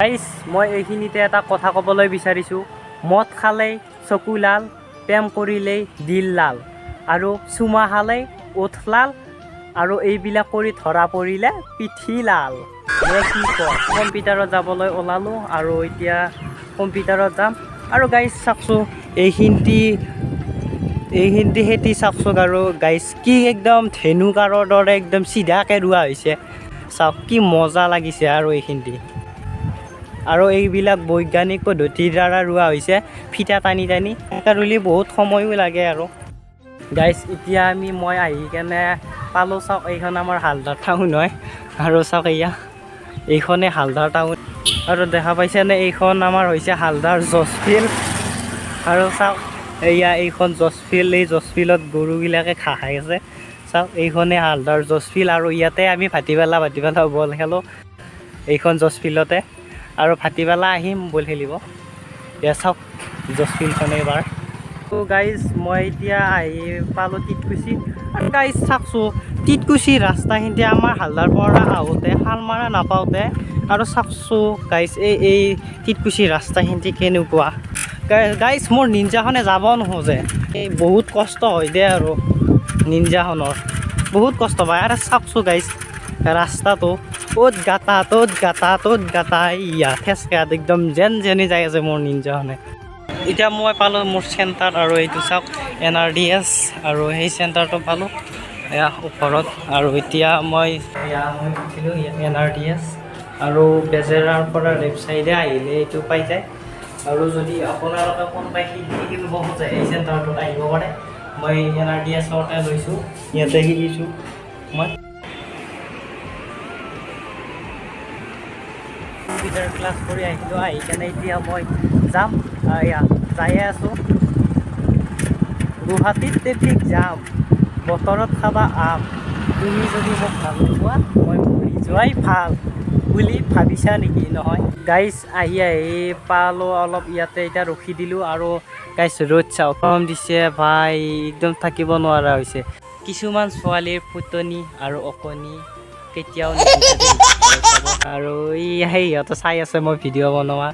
Guys মই এইখিনিতে এটা কথা ক'বলৈ বিচাৰিছোঁ, মদ খালেই চকু লাল, প্ৰেম কৰিলেই দিল লাল, আৰু চুমা খালেই ওঠ লাল, আৰু এইবিলাক কৰি ধৰা পৰিলে পিঠি লাল। কি কয়, কম্পিউটাৰত যাবলৈ ওলালোঁ আৰু এতিয়া কম্পিউটাৰত যাম। আৰু গাইজ চাওকচোন এইখিনিতে খেতি চাওকচোন, আৰু গাইজ কি একদম ধেনুকাৰৰ দৰে একদম চিধাকৈ ৰোৱা হৈছে। চাওক কি মজা লাগিছে। আৰু এইখিনিতে আৰু এইবিলাক বৈজ্ঞানিক পদ্ধতিৰ দ্বাৰা ৰোৱা হৈছে, ফিটা টানি টানি। এনেকৈ ৰুলে বহুত সময়ো লাগে। আৰু গাইজ এতিয়া মই আহি কেনে পালোঁ, চাওক এইখন আমাৰ হালদাৰ টাউন হয়। আৰু চাওক এইখনে হালদাৰ টাউন। আৰু দেখা পাইছেনে, এইখন আমাৰ হৈছে হালদাৰ জজ ফিল্ড। আৰু চাওক এইখন জজ ফিল্ড, এই জজ ফিল্ডত গৰুবিলাকে ঘাঁহ খাই আছে। চাওক এইখনে হালদাৰ জজ ফিল্ড, আৰু ইয়াতে আমি ভাটিবেলা বল খেলোঁ এইখন জজ ফিল্ডতে। আৰু ভাটিবেলা আহিম বল খেলিব। এয়া চাওক জজ ফিল্ডখন এইবাৰ। গাইজ মই এতিয়া আহি পালোঁ টিটকুচি। আৰু গাইজ চাওকচোন টিটকুচি ৰাস্তাখিনিতে আমাৰ হালদাৰ পৰা আহোঁতে শালমাৰা নাপাওঁতে, আৰু চাওকচোন গাইজ এই টিটকুচি ৰাস্তাখিনিতে কেনেকুৱা। গাইজ মোৰ নিঞ্জাখনে যাব নোখোজে, বহুত কষ্ট হয় দে। আৰু নিঞ্জাখনৰ বহুত কষ্ট পায়। আৰু চাওকচোন গাইজ ৰাস্তাটো অ'ত গাটা ত'ত গাটা ত'ত গাটা, ঠেচকাত একদম যেনি যাই আছে মোৰ নিঞ্জাখনে। এতিয়া মই পালোঁ মোৰ চেণ্টাৰ, আৰু এইটো চাওক NRDS, আৰু সেই চেণ্টাৰটো পালোঁ এয়া ওপৰত। আৰু এতিয়া মই গৈছিলোঁ NRDS, আৰু বেজেৰাৰ পৰা লেফ্ট চাইডে আহিলে এইটো পাই যায়। আৰু যদি আপোনালোকে কোনোবাই শিকিব খোজে এই চেণ্টাৰটোত আহিব পাৰে। মই NRDSতে লৈছোঁ, ইয়াতে শিকিছোঁ মই। কম্পিউটাৰ ক্লাছ কৰি আহিলোঁ, আহি কেনে এতিয়া মই যায়ে আছোঁ গুৱাহাটীত ট্ৰেফিক জাম, বতৰত খাবা আম, তুমি যদি মোক ভাল নোপোৱা মই মৰি যোৱাই ভাল বুলি ভাবিছা নেকি? নহয় গাইজ আহি পালোঁ অলপ ইয়াতে, এতিয়া ৰখি দিলোঁ। আৰু গাইজ ৰ'দ চাওক গৰম দিছে ভাই, একদম থাকিব নোৱাৰা হৈছে। কিছুমান ছোৱালীৰ ফুটনি আৰু অকণি কেতিয়াও নিবিচাৰে দেই। আৰু সিহঁতে চাই আছে মই ভিডিঅ' বনোৱা।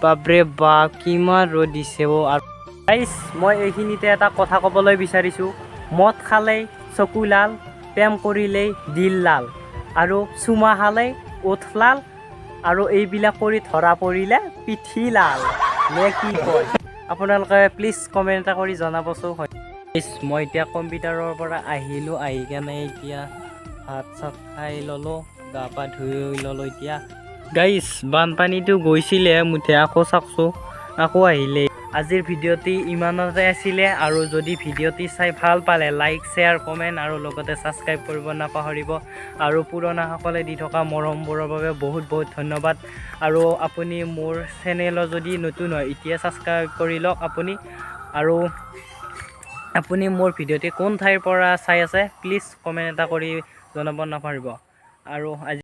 বাপৰে বাপ কিমান ৰ'দ দিছে। আৰু গাইজ মই এইখিনিতে এটা কথা ক'বলৈ বিচাৰিছোঁ, মদ খালেই চকু লাল, প্ৰেম কৰিলেই দিল লাল, আৰু চুমা খালেই ওঠ লাল, আৰু এইবিলাক কৰি ধৰা পৰিলে পিঠি লাল। কি কয়, আপোনালোকে প্লিজ কমেণ্ট এটা কৰি জনাবচোন। মই এতিয়া কম্পিউটাৰৰ পৰা আহিলোঁ, আহি কেনে এতিয়া ভাত চাত খাই ল'লোঁ, গা পা ধুই ল'লোঁ। এতিয়া গাইজ বানপানীটো গৈছিলে মুঠে, আকৌ চাওকচোন আকৌ আহিলে। আজিৰ ভিডিঅ'টি ইমানতে আছিলে। আৰু যদি ভিডিঅ'টি চাই ভাল পালে লাইক শ্বেয়াৰ কমেণ্ট আৰু লগতে ছাবস্ক্ৰাইব কৰিব নাপাহৰিব। আৰু পুৰণাসকলে দি থকা মৰমবোৰৰ বাবে বহুত বহুত ধন্যবাদ। আৰু আপুনি মোৰ চেনেলত যদি নতুন হয় এতিয়া ছাবস্ক্ৰাইব কৰি লওক আপুনি। আৰু আপুনি মোৰ ভিডিঅ'টি কোন ঠাইৰ পৰা চাই আছে প্লিজ কমেণ্ট এটা কৰি জনাব নাপাহৰিব। আৰু আজি